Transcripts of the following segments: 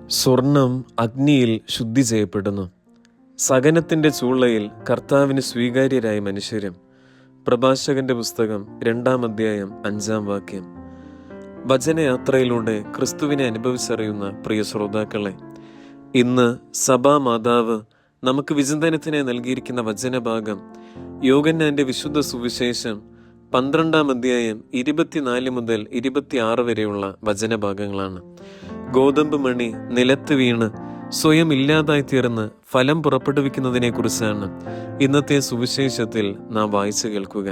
സ്വർണം അഗ്നിയിൽ ശുദ്ധി ചെയ്യപ്പെടുന്നു. സഹനത്തിൻ്റെ ചൂളയിൽ കർത്താവിന് സ്വീകാര്യരായ മനുഷ്യരും. പ്രഭാഷകന്റെ പുസ്തകം 2-ാം അധ്യായം 5-ാം വാക്യം. വചനയാത്രയിലൂടെ ക്രിസ്തുവിനെ അനുഭവിച്ചറിയുന്ന പ്രിയ ശ്രോതാക്കളെ, ഇന്ന് സഭാമാതാവ് നമുക്ക് വിചിന്തനത്തിനായി നൽകിയിരിക്കുന്ന വചനഭാഗം യോഹന്നാന്റെ വിശുദ്ധ സുവിശേഷം 12-ാം അധ്യായം 24 മുതൽ 26 വരെയുള്ള വചനഭാഗങ്ങളാണ്. ഗോതമ്പ് മണി നിലത്ത് വീണ് സ്വയം ഇല്ലാതായി തീർന്ന് ഫലം പുറപ്പെടുവിക്കുന്നതിനെ കുറിച്ചാണ് ഇന്നത്തെ സുവിശേഷത്തിൽ നാം വായിച്ചു കേൾക്കുക.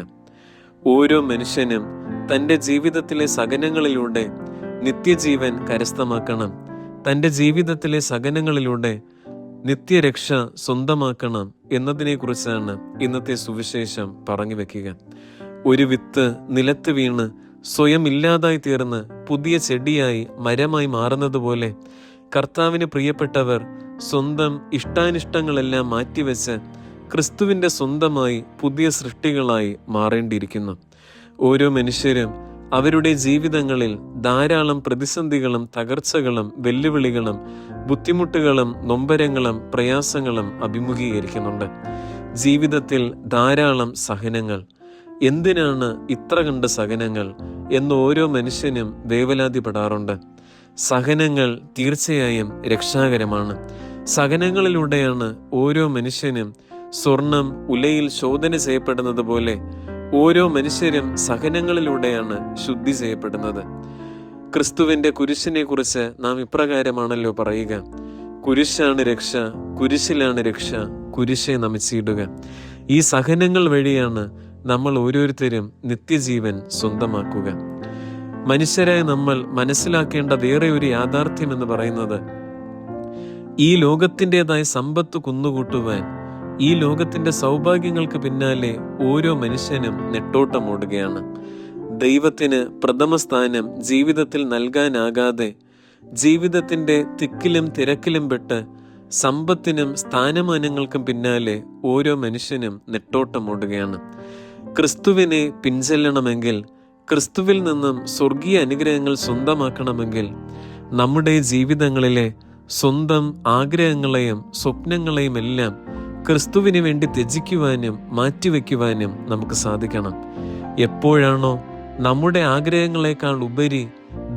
ഓരോ മനുഷ്യനും തൻ്റെ ജീവിതത്തിലെ സഹനങ്ങളിലൂടെ നിത്യജീവൻ കരസ്ഥമാക്കണം. തൻ്റെ ജീവിതത്തിലെ സഹനങ്ങളിലൂടെ നിത്യരക്ഷ സ്വന്തമാക്കണം എന്നതിനെക്കുറിച്ചാണ് ഇന്നത്തെ സുവിശേഷം പറഞ്ഞു വെക്കുക. ഒരു വിത്ത് നിലത്ത് വീണ് സ്വയം ഇല്ലാതായി തീർന്ന് പുതിയ ചെടിയായി മരമായി മാറുന്നത് പോലെ കർത്താവിന് പ്രിയപ്പെട്ടവർ സ്വന്തം ഇഷ്ടാനിഷ്ടങ്ങളെല്ലാം മാറ്റിവെച്ച് ക്രിസ്തുവിൻ്റെ സ്വന്തമായി പുതിയ സൃഷ്ടികളായി മാറേണ്ടിയിരിക്കുന്നു. ഓരോ മനുഷ്യരും അവരുടെ ജീവിതങ്ങളിൽ ധാരാളം പ്രതിസന്ധികളും തകർച്ചകളും വെല്ലുവിളികളും ബുദ്ധിമുട്ടുകളും നൊമ്പരങ്ങളും പ്രയാസങ്ങളും അഭിമുഖീകരിക്കുന്നുണ്ട്. ജീവിതത്തിൽ ധാരാളം സഹനങ്ങൾ. എന്തിനാണ് ഇത്ര കണ്ട സഹനങ്ങൾ എന്ന് ഓരോ മനുഷ്യനും വേവലാതിപ്പെടാറുണ്ട്. സഹനങ്ങൾ തീർച്ചയായും രക്ഷാകരമാണ്. സഹനങ്ങളിലൂടെയാണ് ഓരോ മനുഷ്യനും സ്വർണം ഉലയിൽ ശോധന ചെയ്യപ്പെടുന്നത് പോലെ ഓരോ മനുഷ്യരും സഹനങ്ങളിലൂടെയാണ് ശുദ്ധി ചെയ്യപ്പെടുന്നത്. ക്രിസ്തുവിൻ്റെ കുരിശിനെ കുറിച്ച് നാം ഇപ്രകാരമാണല്ലോ പറയുക: കുരിശാണ് രക്ഷ, കുരിശിലാണ് രക്ഷ, കുരിശെ നമിച്ചിടുക. ഈ സഹനങ്ങൾ വഴിയാണ് നമ്മൾ ഓരോരുത്തരും നിത്യജീവൻ സ്വന്തമാക്കുക. മനുഷ്യരായ നമ്മൾ മനസ്സിലാക്കേണ്ട വേറെ ഒരു യാഥാർത്ഥ്യം എന്ന് പറയുന്നത്, ഈ ലോകത്തിൻ്റെതായ സമ്പത്ത് കുന്നുകൂട്ടുവാൻ, ഈ ലോകത്തിൻ്റെ സൗഭാഗ്യങ്ങൾക്ക് പിന്നാലെ ഓരോ മനുഷ്യനും നെട്ടോട്ടമോടുകയാണ്. ദൈവത്തിന് പ്രഥമ സ്ഥാനം ജീവിതത്തിൽ നൽകാനാകാതെ ജീവിതത്തിൻ്റെ തിക്കിലും തിരക്കിലും പെട്ട് സമ്പത്തിനും സ്ഥാനമാനങ്ങൾക്കും പിന്നാലെ ഓരോ മനുഷ്യനും നെട്ടോട്ടമോടുകയാണ്. ക്രിസ്തുവിനെ പിൻചെല്ലണമെങ്കിൽ, ക്രിസ്തുവിൽ നിന്നും സ്വർഗീയ അനുഗ്രഹങ്ങൾ സ്വന്തമാക്കണമെങ്കിൽ നമ്മുടെ ജീവിതങ്ങളിലെ സ്വന്തം ആഗ്രഹങ്ങളെയും സ്വപ്നങ്ങളെയും എല്ലാം ക്രിസ്തുവിന് വേണ്ടി ത്യജിക്കുവാനും മാറ്റിവെക്കുവാനും നമുക്ക് സാധിക്കണം. എപ്പോഴാണോ നമ്മുടെ ആഗ്രഹങ്ങളെക്കാൾ ഉപരി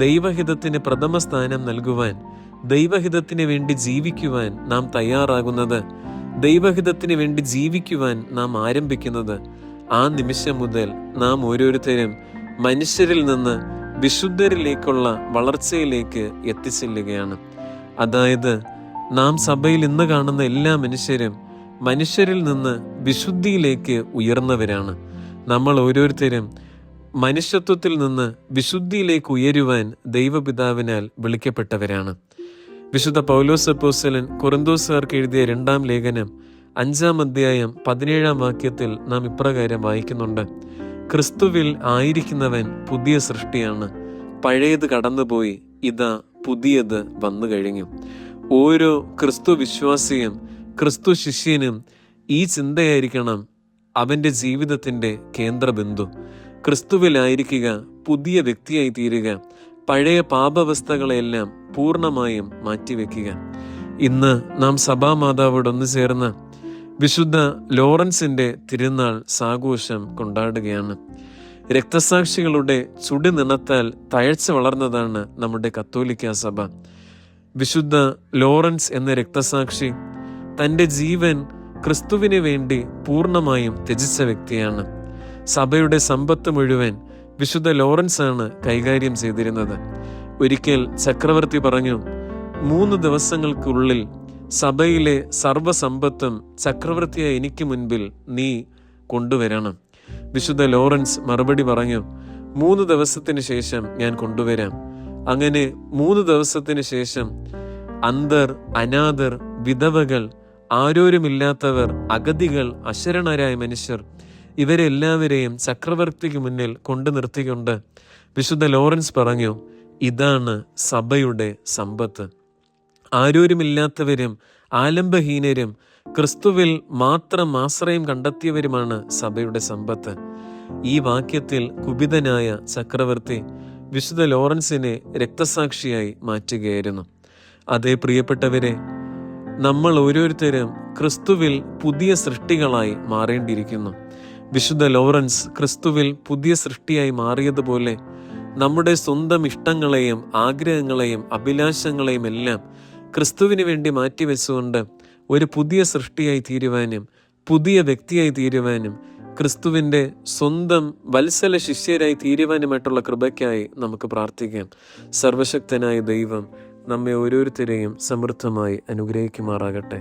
ദൈവഹിതത്തിന് പ്രഥമ സ്ഥാനം നൽകുവാൻ, ദൈവഹിതത്തിന് വേണ്ടി ജീവിക്കുവാൻ നാം തയ്യാറാകുന്നത്, ദൈവഹിതത്തിന് വേണ്ടി ജീവിക്കുവാൻ നാം ആരംഭിക്കുന്നത്, ആ നിമിഷം മുതൽ നാം ഓരോരുത്തരും മനുഷ്യരിൽ നിന്ന് വിശുദ്ധരിലേക്കുള്ള വളർച്ചയിലേക്ക് എത്തിച്ചെല്ലുകയാണ്. അതായത് നാം സഭയിൽ ഇന്ന് കാണുന്ന എല്ലാ മനുഷ്യരും മനുഷ്യരിൽ നിന്ന് വിശുദ്ധിയിലേക്ക് ഉയർന്നവരാണ്. നമ്മൾ ഓരോരുത്തരും മനുഷ്യത്വത്തിൽ നിന്ന് വിശുദ്ധിയിലേക്ക് ഉയരുവാൻ ദൈവപിതാവിനാൽ വിളിക്കപ്പെട്ടവരാണ്. വിശുദ്ധ പൗലോസ് അപ്പോസ്തലൻ കൊറിന്തോസുകാർക്ക് എഴുതിയ 2-ാം ലേഖനം 5-ാം അധ്യായം 17-ാം വാക്യത്തിൽ നാം ഇപ്രകാരം വായിക്കുന്നുണ്ട്: ക്രിസ്തുവിൽ ആയിരിക്കുന്നവൻ പുതിയ സൃഷ്ടിയാണ്, പഴയത് കടന്നുപോയി, ഇതാ പുതിയത് വന്നു കഴിഞ്ഞു. ഓരോ ക്രിസ്തു വിശ്വാസിയും ക്രിസ്തു ശിഷ്യനും ഈ ചിന്തയായിരിക്കണം അവൻ്റെ ജീവിതത്തിൻ്റെ കേന്ദ്രബിന്ദു. ക്രിസ്തുവിലായിരിക്കുക, പുതിയ വ്യക്തിയായി തീരുക, പഴയ പാപാവസ്ഥകളെല്ലാം പൂർണ്ണമായും മാറ്റിവെക്കുക. ഇന്ന് നാം സഭാമാതാവോടൊന്നു ചേർന്ന് വിശുദ്ധ ലോറൻസിൻ്റെ തിരുനാൾ സാഘോഷം കൊണ്ടാടുകയാണ്. രക്തസാക്ഷികളുടെ ചുടി നിണത്താൽ തഴച്ചു വളർന്നതാണ് നമ്മുടെ കത്തോലിക്ക സഭ. വിശുദ്ധ ലോറൻസ് എന്ന രക്തസാക്ഷി തൻ്റെ ജീവൻ ക്രിസ്തുവിന് വേണ്ടി പൂർണ്ണമായും ത്യജിച്ച വ്യക്തിയാണ്. സഭയുടെ സമ്പത്ത് മുഴുവൻ വിശുദ്ധ ലോറൻസ് ആണ് കൈകാര്യം ചെയ്തിരുന്നത്. ഒരിക്കൽ ചക്രവർത്തി പറഞ്ഞു, 3 ദിവസങ്ങൾക്കുള്ളിൽ സഭയിലെ സർവ്വസമ്പത്തും ചക്രവർത്തിയായ എനിക്ക് മുൻപിൽ നീ കൊണ്ടുവരണം. വിശുദ്ധ ലോറൻസ് മറുപടി പറഞ്ഞു, 3 ദിവസത്തിന് ശേഷം ഞാൻ കൊണ്ടുവരാം. അങ്ങനെ 3 ദിവസത്തിന് ശേഷം അന്ധർ, അനാഥർ, വിധവകൾ, ആരോരുമില്ലാത്തവർ, അഗതികൾ, അശരണരായ മനുഷ്യർ, ഇവരെല്ലാവരെയും ചക്രവർത്തിക്ക് മുന്നിൽ കൊണ്ടു നിർത്തിക്കൊണ്ട് വിശുദ്ധ ലോറൻസ് പറഞ്ഞു, ഇതാണ് സഭയുടെ സമ്പത്ത്. ആരോരുമില്ലാത്തവരും ആലംബഹീനരും ക്രിസ്തുവിൽ മാത്രം ആശ്രയം കണ്ടെത്തിയവരുമാണ് സഭയുടെ സമ്പത്ത്. ഈ വാക്യത്തിൽ കുപിതനായ ചക്രവർത്തി വിശുദ്ധ ലോറൻസിനെ രക്തസാക്ഷിയായി മാറ്റുകയായിരുന്നു. അതേ പ്രിയപ്പെട്ടവരെ, നമ്മൾ ഓരോരുത്തരും ക്രിസ്തുവിൽ പുതിയ സൃഷ്ടികളായി മാറേണ്ടിയിരിക്കുന്നു. വിശുദ്ധ ലോറൻസ് ക്രിസ്തുവിൽ പുതിയ സൃഷ്ടിയായി മാറിയതുപോലെ നമ്മുടെ സ്വന്തം ഇഷ്ടങ്ങളെയും ആഗ്രഹങ്ങളെയും അഭിലാഷങ്ങളെയും എല്ലാം ക്രിസ്തുവിന് വേണ്ടി മാറ്റിവെച്ചുകൊണ്ട് ഒരു പുതിയ സൃഷ്ടിയായി തീരുവാനും പുതിയ വ്യക്തിയായി തീരുവാനും ക്രിസ്തുവിൻ്റെ സ്വന്തം വത്സല ശിഷ്യരായി തീരുവാനുമായിട്ടുള്ള കൃപയ്ക്കായി നമുക്ക് പ്രാർത്ഥിക്കാം. സർവശക്തനായ ദൈവം നമ്മെ ഓരോരുത്തരെയും സമൃദ്ധമായി അനുഗ്രഹിക്കുമാറാകട്ടെ.